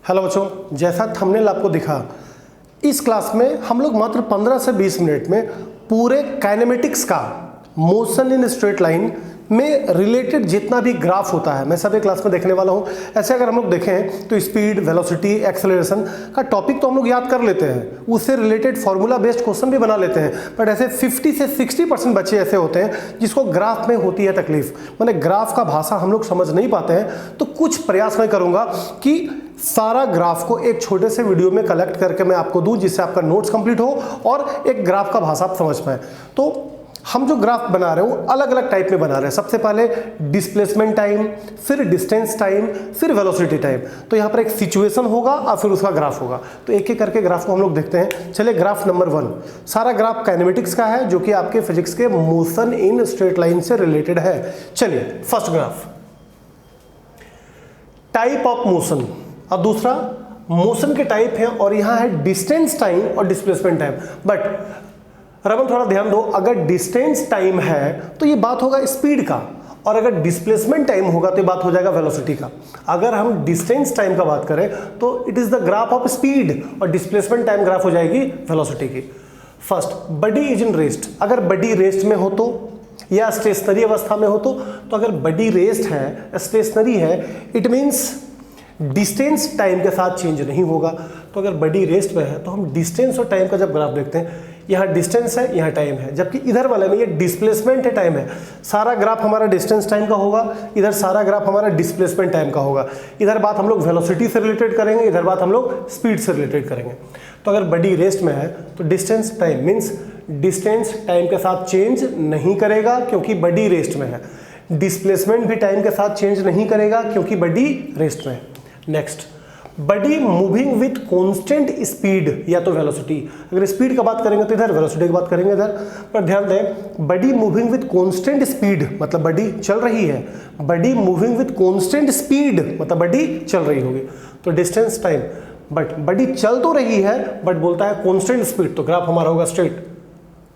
Hello बच्चों, जैसा thumbnail आपको दिखा, इस क्लास में हम लोग मात्र 15 से 20 मिनट में पूरे काइनेमेटिक्स का मोशन इन स्ट्रेट लाइन में रिलेटेड जितना भी ग्राफ होता है मैं सभी क्लास में देखने वाला हूं। ऐसे अगर हम लोग देखें तो स्पीड, वेलोसिटी, एक्सेलरेशन का टॉपिक तो हम लोग याद कर लेते हैं, उससे रिलेटेड फॉर्मूला बेस्ड क्वेश्चन भी बना लेते हैं, बट ऐसे 50 से 60% बच्चे ऐसे होते हैं जिसको ग्राफ में होती है तकलीफ, माने ग्राफ का भाषा हम लोग समझ नहीं पाते हैं। तो कुछ प्रयास मैं करूंगा कि सारा ग्राफ को एक छोटे से वीडियो में कलेक्ट करके मैं आपको दूं, जिससे आपका नोट्स कंप्लीट हो और एक ग्राफ का भाषा आप समझ पाए। तो हम जो ग्राफ बना रहे हो अलग अलग टाइप में बना रहे हैं। सबसे पहले डिस्प्लेसमेंट टाइम, फिर डिस्टेंस टाइम, फिर वेलोसिटी टाइम। तो यहाँ पर एक सिचुएशन होगा और फिर उसका ग्राफ होगा। तो एक एक करके ग्राफ को हम लोग देखते हैं। चलिए, ग्राफ नंबर 1, सारा ग्राफ काइनेमेटिक्स का है जो कि आपके फिजिक्स के मोशन इन स्ट्रेट लाइन से रिलेटेड है। चलिए, first graph, type of motion, और दूसरा मोशन के टाइप है, और यहां है डिस्टेंस टाइम और डिस्प्लेसमेंट टाइम। बट रमन थोड़ा ध्यान दो, अगर डिस्टेंस टाइम है तो ये बात होगा स्पीड का, और अगर डिस्प्लेसमेंट टाइम होगा तो ये बात हो जाएगा वेलोसिटी का। अगर हम डिस्टेंस टाइम का बात करें तो it is the graph of speed, और डिस्प्लेसमेंट टाइम ग्राफ हो जाएगी वेलोसिटी की। First, body is in rest. अगर बॉडी रेस्ट में हो तो, या स्टेशनरी अवस्था में हो तो अगर बॉडी रेस्ट है, स्टेशनरी है, इट मीन्स डिस्टेंस टाइम के साथ चेंज नहीं होगा। तो अगर बॉडी रेस्ट में है तो हम डिस्टेंस और टाइम का जब ग्राफ देखते हैं, यहाँ डिस्टेंस है, यहाँ टाइम है, जबकि इधर वाले में ये डिस्प्लेसमेंट है, टाइम है। सारा ग्राफ हमारा डिस्टेंस टाइम का होगा, इधर सारा ग्राफ हमारा डिस्प्लेसमेंट टाइम का होगा। इधर बात हम लोग वेलोसिटी से रिलेटेड करेंगे, इधर बात हम लोग स्पीड से रिलेटेड करेंगे। तो अगर बॉडी रेस्ट में है तो distance time means distance time के साथ चेंज नहीं करेगा क्योंकि बॉडी रेस्ट में है। डिस्प्लेसमेंट भी टाइम के साथ चेंज नहीं करेगा क्योंकि बॉडी रेस्ट में है। Next, body moving with constant speed या तो वेलोसिटी। अगर स्पीड का बात करेंगे तो इधर, वेलोसिटी की बात करेंगे इधर। पर ध्यान दें, body moving with constant speed मतलब बॉडी चल रही है, body moving with constant speed मतलब बॉडी चल रही होगी। तो डिस्टेंस टाइम, बट बॉडी चल तो रही है बट बोलता है कांस्टेंट स्पीड, तो ग्राफ हमारा होगा स्ट्रेट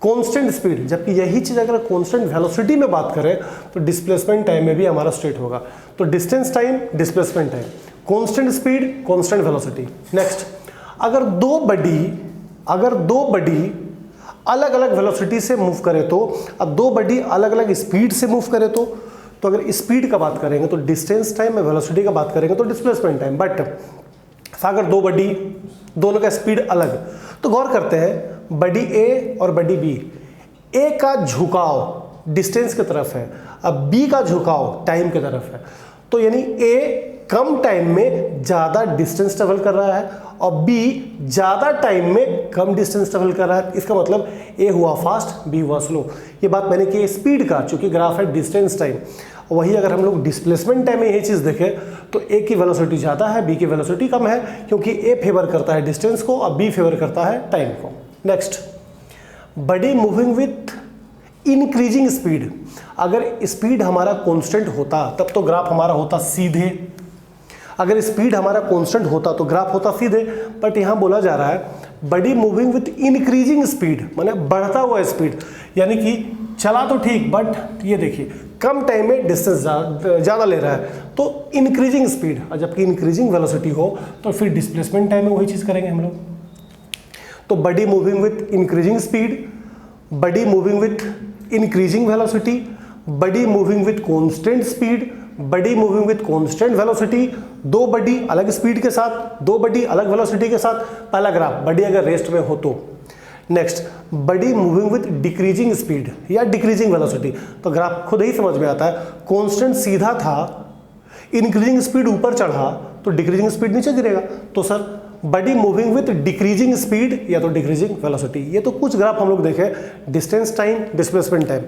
कांस्टेंट स्पीड। जबकि यही चीज अगर कांस्टेंट वेलोसिटी में बात करें तो डिस्प्लेसमेंट टाइम में भी हमारा स्ट्रेट होगा। तो distance time, displacement time, constant speed, constant velocity. Next, अगर दो बॉडी अलग अलग वेलोसिटी से मूव करे तो, अब दो बॉडी अलग अलग स्पीड से मूव करे तो अगर स्पीड का बात करेंगे तो डिस्टेंस टाइम में, वेलोसिटी का बात करेंगे तो डिस्प्लेसमेंट टाइम। बट अगर दो बॉडी दोनों का स्पीड अलग, तो गौर करते हैं, बॉडी ए और बॉडी बी, ए का झुकाव डिस्टेंस की तरफ है, अब बी का झुकाव टाइम की तरफ है। तो यानी ए कम टाइम में ज्यादा डिस्टेंस ट्रेवल कर रहा है और बी ज्यादा टाइम में कम डिस्टेंस ट्रेवल कर रहा है। इसका मतलब ए हुआ फास्ट, बी हुआ स्लो। ये बात मैंने की स्पीड का, चूंकि ग्राफ है डिस्टेंस टाइम। वही अगर हम लोग डिस्प्लेसमेंट टाइम में यही चीज देखें तो ए की वेलोसिटी ज्यादा है, बी की वेलोसिटी कम है, क्योंकि ए फेवर करता है डिस्टेंस को और बी फेवर करता है टाइम को। Next, body moving with increasing speed. अगर स्पीड हमारा कांस्टेंट होता तब तो ग्राफ हमारा होता सीधे, अगर स्पीड हमारा कांस्टेंट होता तो ग्राफ होता सीधे। बट यहां बोला जा रहा है body moving with increasing speed, माने बढ़ता हुआ स्पीड, यानी कि चला तो ठीक बट ये देखिए कम टाइम में डिस्टेंस ज्यादा ले रहा है, तो इंक्रीजिंग स्पीड। और जबकि इंक्रीजिंग वेलोसिटी हो तो फिर डिस्प्लेसमेंट टाइम में वही चीज करेंगे हम लोग। तो body moving with increasing speed, body moving with increasing velocity, body moving with constant speed, body moving with constant velocity, दो बॉडी अलग स्पीड के साथ, दो बॉडी अलग वेलोसिटी के साथ। पहला ग्राफ, बॉडी अगर रेस्ट में हो तो। Next, body moving with decreasing speed या डिक्रीजिंग वेलोसिटी, तो ग्राफ खुद ही समझ में आता है। कांस्टेंट सीधा था, इंक्रीजिंग स्पीड ऊपर चढ़ा तो डिक्रीजिंग स्पीड नीचे गिरेगा। तो sir body moving with decreasing speed या तो डिक्रीजिंग वेलोसिटी। ये तो कुछ ग्राफ हम लोग देखे, डिस्टेंस टाइम, डिस्प्लेसमेंट टाइम।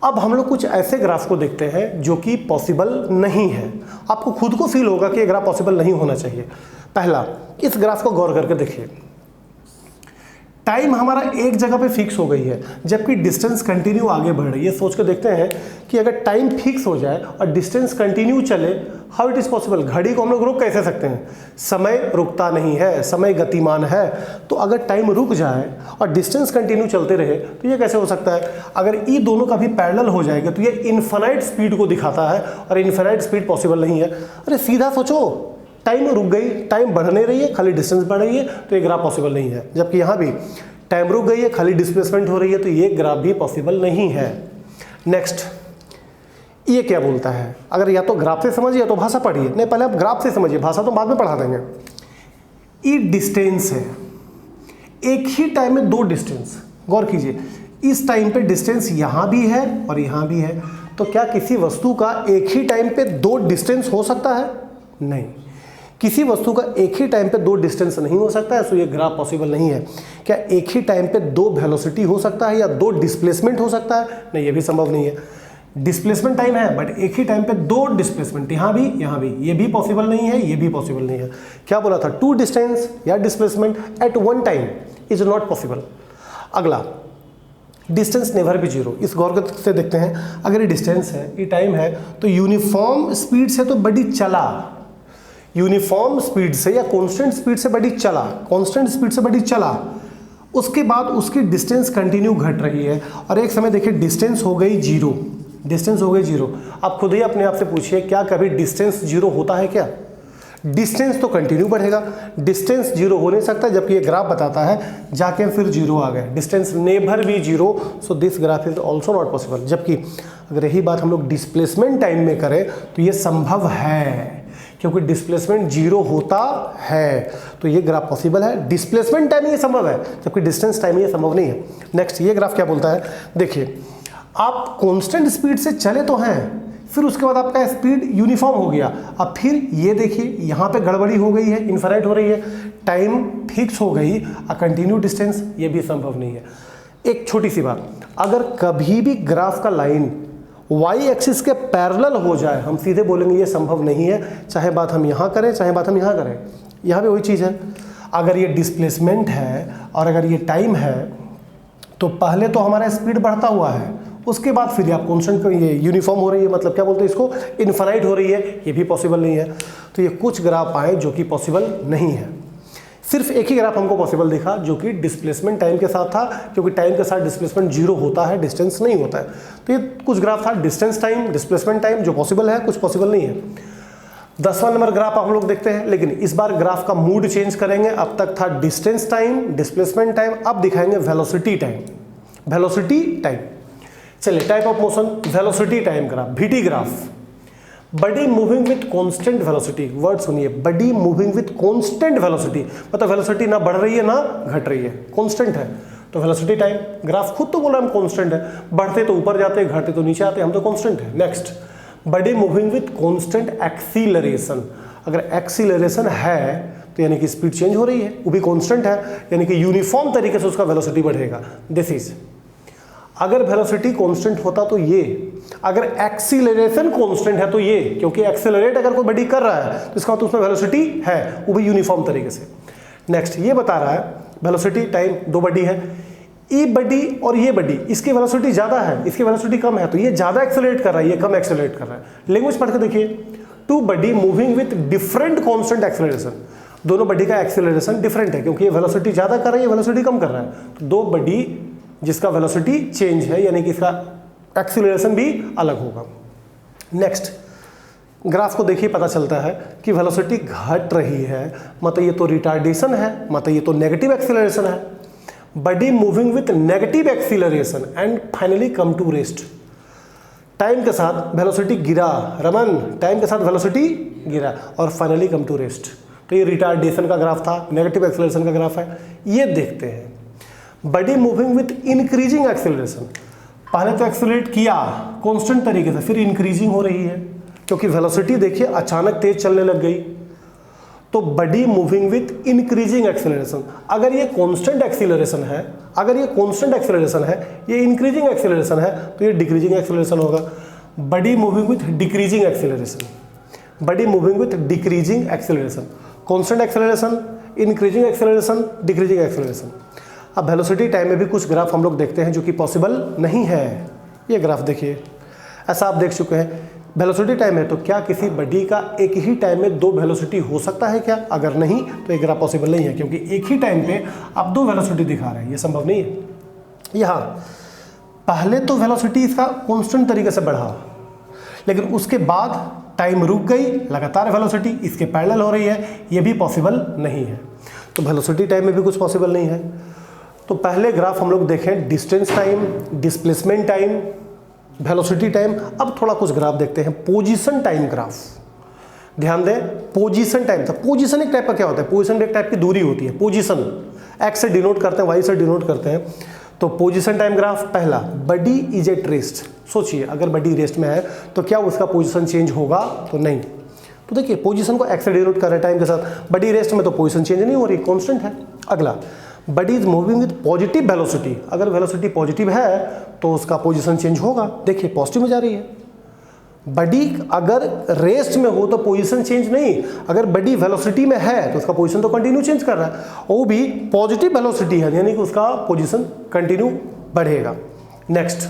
अब हम लोग कुछ ऐसे ग्राफ को देखते हैं जो कि पॉसिबल नहीं है। आपको खुद को फील होगा कि ये ग्राफ पॉसिबल नहीं होना चाहिए। पहला, इस ग्राफ को गौर करके देखिए, टाइम हमारा एक जगह पे फिक्स हो गई है जबकि डिस्टेंस कंटिन्यू आगे बढ़ रही है। सोच के देखते हैं कि अगर टाइम फिक्स हो जाए और डिस्टेंस कंटिन्यू चले, हाउ इट इज पॉसिबल। घड़ी को हम लोग रोक कैसे सकते हैं, समय रुकता नहीं है, समय गतिमान है। तो अगर टाइम रुक जाए और डिस्टेंस कंटिन्यू चलते रहे तो ये कैसे हो सकता है। अगर ये दोनों का भी पैरेलल हो जाएगा तो ये इनफाइनाइट स्पीड को दिखाता है और इनफाइनाइट स्पीड पॉसिबल नहीं है। अरे सीधा सोचो, टाइम रुक गई, टाइम बढ़ नहीं रही है, खाली डिस्टेंस बढ़ रही है, तो ये ग्राफ पॉसिबल नहीं है। जबकि यहाँ भी टाइम रुक गई है, खाली डिस्प्लेसमेंट हो रही है, तो ये ग्राफ भी पॉसिबल नहीं है। नेक्स्ट, ये क्या बोलता है? अगर या तो ग्राफ से समझिए या तो भाषा पढ़िए। नहीं, पहले आप ग्राफ से समझिए, भाषा तो बाद में पढ़ा देंगे। ये डिस्टेंस है, एक ही टाइम में दो डिस्टेंस। गौर कीजिए, इस टाइम पे डिस्टेंस यहाँ भी है और यहाँ भी है, तो क्या किसी वस्तु का एक ही टाइम पे दो डिस्टेंस हो सकता है? नहीं, किसी वस्तु का एक ही टाइम पे दो डिस्टेंस नहीं हो सकता है, सो ये ग्राफ पॉसिबल नहीं है। क्या एक ही टाइम पे दो वेलोसिटी हो सकता है या दो डिस्प्लेसमेंट हो सकता है? नहीं, ये भी संभव नहीं है। डिस्प्लेसमेंट टाइम है, बट एक ही टाइम पे दो डिस्प्लेसमेंट, यहाँ भी यहाँ भी, ये भी पॉसिबल नहीं है, ये भी पॉसिबल नहीं है। क्या बोला था? टू डिस्टेंस या displacement eight one time is not possible. अगला, डिस्टेंस नेवर बी जीरो। इस गौर से देखते हैं, अगर ये डिस्टेंस है, ये टाइम है, तो यूनिफॉर्म स्पीड से तो बड़ी चला, यूनिफॉर्म स्पीड से या कांस्टेंट स्पीड से बड़ी चला, कांस्टेंट स्पीड से बड़ी चला, उसके बाद उसकी डिस्टेंस कंटिन्यू घट रही है और एक समय देखिए डिस्टेंस हो गई जीरो, डिस्टेंस हो गई जीरो। आप खुद ही अपने आप से पूछिए, क्या कभी डिस्टेंस जीरो होता है क्या? डिस्टेंस तो कंटिन्यू बढ़ेगा, डिस्टेंस जीरो हो नहीं सकता, जबकि ये ग्राफ बताता है जाके फिर जीरो आ गए, distance never be zero, so this graph is also not possible. जबकि अगर यही बात हम लोग डिस्प्लेसमेंट टाइम में करें तो ये संभव है, क्योंकि डिस्प्लेसमेंट जीरो होता है, तो ये ग्राफ पॉसिबल है। डिस्प्लेसमेंट टाइम ये संभव है, जबकि डिस्टेंस टाइम ये संभव नहीं है। नेक्स्ट, ये ग्राफ क्या बोलता है? देखिए, आप कांस्टेंट स्पीड से चले तो हैं, फिर उसके बाद आपका स्पीड यूनिफॉर्म हो गया, अब फिर ये देखिए यहाँ पे गड़बड़ी हो गई है, इन्फिनाइट हो रही है, टाइम फिक्स हो गई, कंटिन्यू डिस्टेंस, ये भी संभव नहीं है। एक छोटी सी बात, अगर कभी भी ग्राफ का लाइन वाई एक्सिस के पैरेलल हो जाए, हम सीधे बोलेंगे ये संभव नहीं है, चाहे बात हम यहाँ करें चाहे बात हम यहाँ करें। यहाँ भी वही चीज़ है, अगर ये डिस्प्लेसमेंट है और अगर ये टाइम है, तो पहले तो हमारा स्पीड बढ़ता हुआ है, उसके बाद फिर आप कांस्टेंट, ये यूनिफॉर्म हो रही है, मतलब क्या बोलते हैं इसको, इन्फिनाइट हो रही है, ये भी पॉसिबल नहीं है। तो ये कुछ ग्राफ आए जो कि पॉसिबल नहीं है। सिर्फ एक ही ग्राफ हमको पॉसिबल दिखा जो कि डिस्प्लेसमेंट टाइम के साथ था, क्योंकि टाइम के साथ डिस्प्लेसमेंट जीरो होता है, डिस्टेंस नहीं होता है। तो ये कुछ ग्राफ था, डिस्टेंस टाइम, डिस्प्लेसमेंट टाइम, जो पॉसिबल है, कुछ पॉसिबल नहीं है। 10वां नंबर ग्राफ आप लोग देखते हैं, लेकिन इस बार ग्राफ का मूड चेंज करेंगे। अब तक था डिस्टेंस टाइम, डिस्प्लेसमेंट टाइम, अब दिखाएंगे वेलोसिटी टाइम, वेलोसिटी टाइम। चलिए, type of motion, velocity time graph, VT graph, body moving with constant velocity. Word सुनिए, body moving with constant velocity, मतलब वेलोसिटी ना बढ़ रही है ना घट रही है, कांस्टेंट है, तो वेलोसिटी टाइम। ग्राफ खुद तो बोल रहा है हम कांस्टेंट है, बढ़ते तो ऊपर जाते हैं, घटते तो नीचे आते हैं, हम तो कांस्टेंट है। Next, body moving with constant acceleration. अगर एक्सीलरेशन है तो यानी कि स्पीड चेंज हो रही है, वो भी कांस्टेंट है, यानी कि यूनिफॉर्म तरीके से उसका वेलोसिटी बढ़ेगा। दिस इज, अगर वेलोसिटी कांस्टेंट होता तो ये, अगर एक्सीलरेशन कांस्टेंट है तो ये, क्योंकि एक्सेलरेट अगर कोई बॉडी कर रहा है तो इसका मतलब उसमें वेलोसिटी है, वो भी यूनिफॉर्म तरीके से। नेक्स्ट, ये बता रहा है वेलोसिटी टाइम, दो बॉडी है, ये बॉडी और ये बॉडी, इसकी वेलोसिटी ज़्यादा है, इसकी वेलोसिटी कम है, तो ये ज़्यादा एक्सेलरेट कर रहा है, ये कम एक्सेलरेट कर रहा है। लैंग्वेज पढ़ के देखिए, two body moving with different constant acceleration, दोनों बॉडी का एक्सेलरेशन डिफरेंट है, क्योंकि ये वेलोसिटी ज़्यादा कर रहा है, ये वेलोसिटी कम कर रहा है, तो दो बॉडी जिसका वेलोसिटी चेंज है, यानी कि इसका एक्सीलरेशन भी अलग होगा। नेक्स्ट, ग्राफ को देखिए, पता चलता है कि वेलोसिटी घट रही है, मतलब ये तो रिटार्डेशन है, मतलब ये तो नेगेटिव एक्सीलरेशन है। Body moving with negative acceleration and finally come to rest. Time के साथ वेलोसिटी गिरा, रमन, टाइम के साथ वेलोसिटी गिरा और फाइनली कम टू रेस्ट। तो ये रिटार्डेशन का ग्राफ था, नेगेटिव एक्सीलरेशन का ग्राफ है। ये देखते हैं, body moving with increasing acceleration, पहले तो एक्सेलरेट किया कांस्टेंट तरीके से, फिर इंक्रीजिंग हो रही है, क्योंकि वेलोसिटी देखिए अचानक तेज चलने लग गई, तो body moving with increasing acceleration. अगर ये कांस्टेंट एक्सेलरेशन है, अगर ये कांस्टेंट एक्सेलरेशन है, ये इंक्रीजिंग एक्सेलरेशन है, तो ये डिक्रीजिंग एक्सेलरेशन होगा। Body moving with decreasing acceleration, body moving with decreasing acceleration, constant acceleration, increasing acceleration, decreasing acceleration. अब वेलोसिटी टाइम में भी कुछ ग्राफ हम लोग देखते हैं जो कि पॉसिबल नहीं है। ये ग्राफ देखिए, ऐसा आप देख चुके हैं, वेलोसिटी टाइम है, तो क्या किसी बॉडी का एक ही टाइम में दो वेलोसिटी हो सकता है क्या? अगर नहीं तो ये ग्राफ पॉसिबल नहीं है, क्योंकि एक ही टाइम पे आप दो वेलोसिटी दिखा रहे हैं, ये संभव नहीं है। यहाँ पहले तो वेलोसिटी इसका कांस्टेंट तरीके से बढ़ा, लेकिन उसके बाद टाइम रुक गई, लगातार वेलोसिटी इसके पैरेलल हो रही है, ये भी पॉसिबल नहीं है। तो वेलोसिटी टाइम में भी कुछ पॉसिबल नहीं है। तो पहले ग्राफ हम लोग देखें distance time, displacement time, velocity time. अब थोड़ा कुछ ग्राफ देखते हैं, पोजीशन टाइम ग्राफ। ध्यान दें, पोजीशन टाइम था। पोजीशन एक टाइप का क्या होता है? पोजीशन एक टाइप की दूरी होती है। पोजीशन एक्स से डिनोट करते हैं, वाई से डिनोट करते हैं। तो पोजीशन टाइम ग्राफ पहला, बॉडी इज एट रेस्ट। सोचिए अगर बॉडी रेस्ट में है तो क्या उसका पोजीशन चेंज होगा? तो नहीं। तो देखिए पोजीशन को एक्स से डिनोट कर रहे हैं टाइम के साथ, बॉडी रेस्ट में तो पोजीशन चेंज नहीं हो रही, कांस्टेंट है। अगला, body is moving with positive velocity. अगर वेलोसिटी पॉजिटिव है तो उसका पोजीशन चेंज होगा। देखिए पॉजिटिव में जा रही है। बॉडी अगर रेस्ट में हो तो पोजीशन चेंज नहीं, अगर बॉडी वेलोसिटी में है तो उसका पोजीशन तो कंटिन्यू चेंज कर रहा है, वो भी पॉजिटिव वेलोसिटी है, यानी कि उसका पोजीशन कंटिन्यू बढ़ेगा। नेक्स्ट,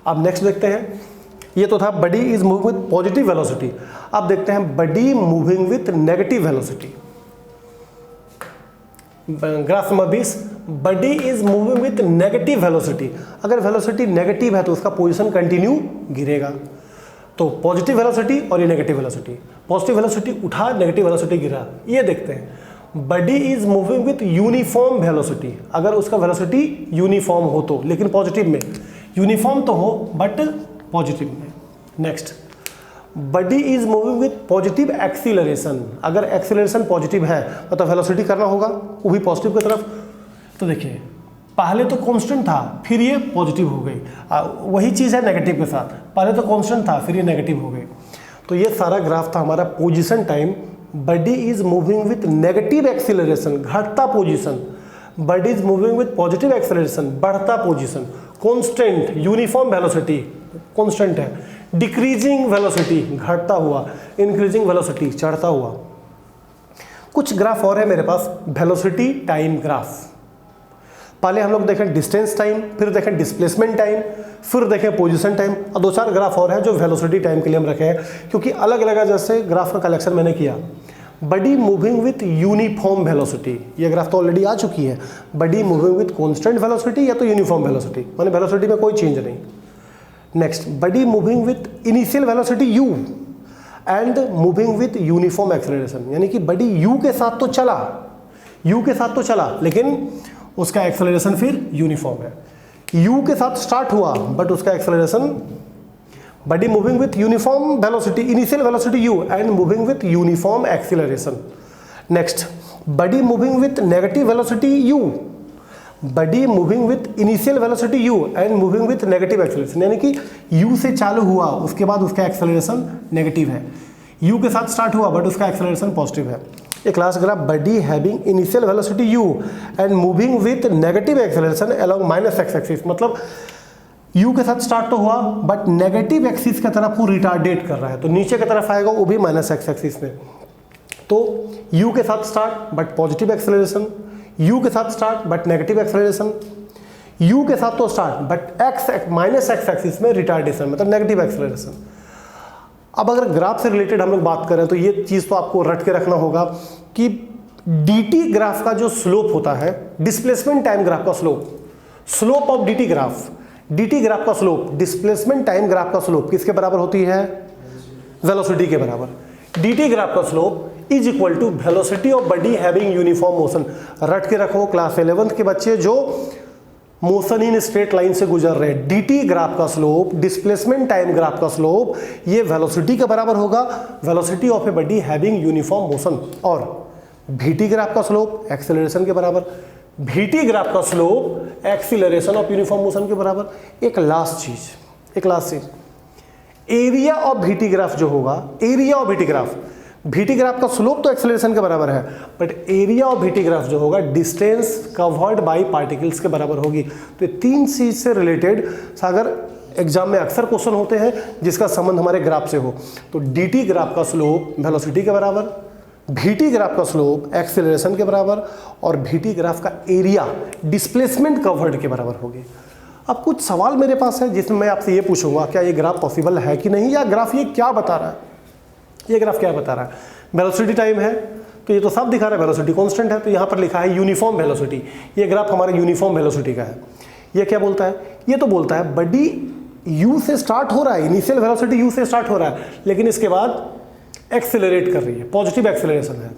अब नेक्स्ट देखते हैं। ये तो था body is moving with positive velocity. अब देखते हैं body moving with negative velocity. Graph number 20, body is moving with negative velocity. अगर वेलोसिटी नेगेटिव है तो उसका पोजीशन कंटिन्यू गिरेगा। तो पॉजिटिव वेलोसिटी और ये नेगेटिव वेलोसिटी, पॉजिटिव वेलोसिटी उठा, नेगेटिव वेलोसिटी गिरा। ये देखते हैं, body is moving with uniform velocity. अगर उसका वेलोसिटी यूनिफॉर्म हो तो, लेकिन पॉजिटिव में, यूनिफॉर्म तो हो बट पॉजिटिव में। Next, body is moving with positive acceleration. अगर एक्सीलरेशन पॉजिटिव है मतलब वेलोसिटी करना होगा वो भी पॉजिटिव की तरफ। तो देखिए पहले तो कांस्टेंट था, फिर ये पॉजिटिव हो गई। वही चीज़ है नेगेटिव के साथ, पहले तो कांस्टेंट था फिर ये नेगेटिव हो गई। तो ये सारा ग्राफ था हमारा position time. Body is moving with negative acceleration, घटता position. Body is moving with positive acceleration, बढ़ता position. Constant, uniform velocity constant है। डिक्रीजिंग वेलोसिटी, घटता हुआ। इंक्रीजिंग वेलोसिटी, चढ़ता हुआ। कुछ ग्राफ और है मेरे पास, वेलोसिटी टाइम ग्राफ। पहले हम लोग देखें डिस्टेंस टाइम, फिर देखें डिस्प्लेसमेंट टाइम, फिर देखें पोजीशन टाइम, और दो चार ग्राफ और है जो वेलोसिटी टाइम के लिए हम रखे हैं, क्योंकि अलग अलग जैसे ग्राफ का कलेक्शन मैंने किया। Body moving with uniform velocity, ये ग्राफ तो ऑलरेडी आ चुकी है। Body moving with constant velocity या तो यूनिफॉर्म वेलोसिटी, माने वेलोसिटी में कोई चेंज नहीं। Next, body moving with initial velocity u and moving with uniform acceleration, यानी कि बॉडी u के साथ तो चला, लेकिन उसका एक्सेलरेशन फिर यूनिफॉर्म है। u के साथ स्टार्ट हुआ बट उसका acceleration, body moving with uniform velocity, initial velocity u and moving with uniform acceleration. Next, body moving with negative velocity u, body moving with initial velocity u and moving with negative acceleration, यानी कि u से चालू हुआ उसके बाद उसका acceleration negative है। u के साथ स्टार्ट हुआ बट उसका एक्सेलरेशन पॉजिटिव है। एक last graph, body having initial velocity u and moving with negative acceleration along minus x axis, मतलब u के साथ स्टार्ट तो हुआ बट नेगेटिव एक्सिस की तरफ वो रिटार्डेट कर रहा है, तो नीचे की तरफ आएगा वो भी माइनस एक्स एक्सिस में। तो u के साथ start but positive acceleration, u के साथ start but negative acceleration, u के साथ तो start but x minus x axis में रिटार्डेशन, मतलब नेगेटिव एक्सेलरेशन। अब अगर ग्राफ से रिलेटेड हम लोग बात करें तो ये चीज़ तो आपको रट के रखना होगा कि dt ग्राफ का जो स्लोप होता है, डिस्प्लेसमेंट टाइम ग्राफ का स्लोप ऑफ dt ग्राफ का स्लोप डिस्प्लेसमेंट टाइम ग्राफ का स्लोप किसके बराबर होती है? वेलोसिटी के बराबर। dt ग्राफ का slope is equal to velocity of body having uniform motion. रट के रखो क्लास 11th के बच्चे जो मोशन इन स्ट्रेट लाइन से गुजर रहे हैं। dt ग्राफ का स्लोप, डिस्प्लेसमेंट टाइम ग्राफ का स्लोप, ये वेलोसिटी के बराबर होगा, velocity of a body having uniform motion. और vt ग्राफ का स्लोप एक्सेलरेशन के बराबर, vt ग्राफ का slope acceleration of uniform motion के बराबर। एक लास्ट चीज, एरिया ऑफ vt ग्राफ जो होगा, area of vt graph, vt graph का स्लोप तो एक्सेलरेशन के बराबर है but area of vt graph जो होगा डिस्टेंस कवर्ड बाय पार्टिकल्स के बराबर होगी। तो ये तीन चीज से रिलेटेड अगर एग्जाम में अक्सर क्वेश्चन होते हैं जिसका संबंध हमारे ग्राफ से हो, तो dt ग्राफ का स्लोप वेलोसिटी के बराबर, vt ग्राफ का स्लोप एक्सेलरेशन के बराबर और vt ग्राफ का एरिया डिस्प्लेसमेंट कवर्ड के बराबर होगी। अब कुछ सवाल मेरे पास है जिसमें मैं आपसे ये पूछूंगा क्या ये ग्राफ पॉसिबल है कि नहीं, या ग्राफ ये क्या बता रहा है, ये ग्राफ क्या बता रहा है। वेलोसिटी टाइम है तो ये तो सब दिखा रहा है वेलोसिटी कांस्टेंट है, तो यहाँ पर लिखा है यूनिफॉर्म वेलोसिटी। ये ग्राफ हमारा यूनिफॉर्म वेलोसिटी का है। ये क्या बोलता है? ये तो बोलता है बॉडी यू से स्टार्ट हो रहा है, इनिशियल वेलोसिटी यू से स्टार्ट हो रहा है, लेकिन इसके बाद एक्सेलरेट कर रही है, पॉजिटिव एक्सेलरेशन है।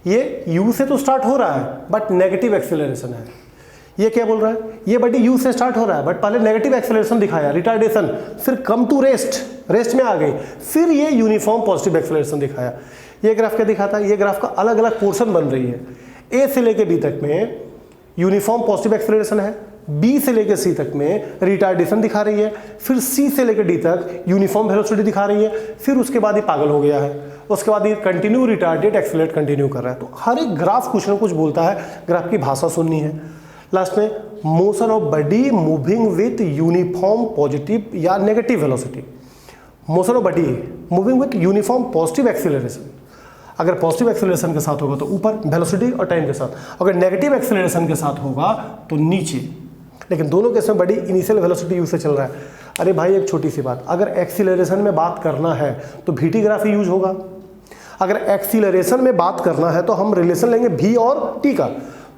ये यू से तो स्टार्ट हो रहा है बट नेगेटिव एक्सेलरेशन है। ये क्या बोल रहा है, ये बड़ी यू से स्टार्ट हो रहा है बट पहले नेगेटिव एक्सेलरेशन दिखाया, रिटार्डेशन, फिर कम टू रेस्ट में आ गई, फिर ये यूनिफॉर्म पॉजिटिव एक्सेलरेशन दिखाया। ये ग्राफ क्या दिखाता है, ये ग्राफ का अलग अलग पोर्शन बन रही है। ए से लेके बी तक में यूनिफॉर्म पॉजिटिव एक्सेलरेशन है, बी से लेकर सी तक में रिटार्डेशन दिखा रही है, फिर सी से लेकर डी तक यूनिफॉर्म वेलोसिटी दिखा रही है, फिर उसके बाद ये पागल हो गया है, उसके बाद ये कंटिन्यू रिटार्डेड एक्सेलरेट कंटिन्यू कर रहा है। तो हर एक ग्राफ कुछ ना कुछ बोलता है, ग्राफ की भाषा सुननी है। लास्ट में motion of body moving with uniform positive या negative velocity, motion of body moving with uniform positive acceleration. अगर पॉजिटिव एक्सेलरेशन के साथ होगा तो ऊपर वेलोसिटी और टाइम के साथ, अगर नेगेटिव एक्सेलरेशन के साथ होगा तो नीचे। लेकिन दोनों केस में बड़ी इनिशियल वेलोसिटी यू से चल रहा है। अरे भाई एक छोटी सी बात, अगर एक्सीलरेशन में बात करना है तो VT ग्राफ ही यूज होगा। अगर एक्सीलरेशन में बात करना है तो हम रिलेशन लेंगे V और T का,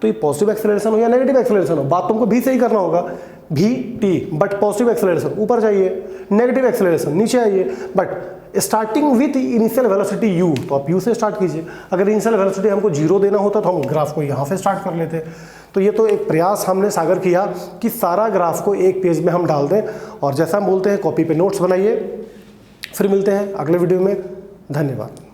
तो ये पॉजिटिव एक्सेलरेशन हो या नेगेटिव एक्सेलरेशन हो, बात तुमको V से ही करना होगा, VT, बट पॉजिटिव एक्सेलरेशन ऊपर जाइए, नेगेटिव एक्सेलरेशन नीचे आइए, but starting with initial velocity u, तो आप u से स्टार्ट कीजिए। अगर इनिशियल वेलोसिटी हमको 0 देना होता तो हम ग्राफ को यहाँ से स्टार्ट कर लेते। तो ये तो एक प्रयास हमने सागर किया कि सारा ग्राफ को एक पेज में हम डाल दें, और जैसा हम बोलते हैं कॉपी पे नोट्स बनाइए। फिर मिलते हैं अगले वीडियो में, धन्यवाद।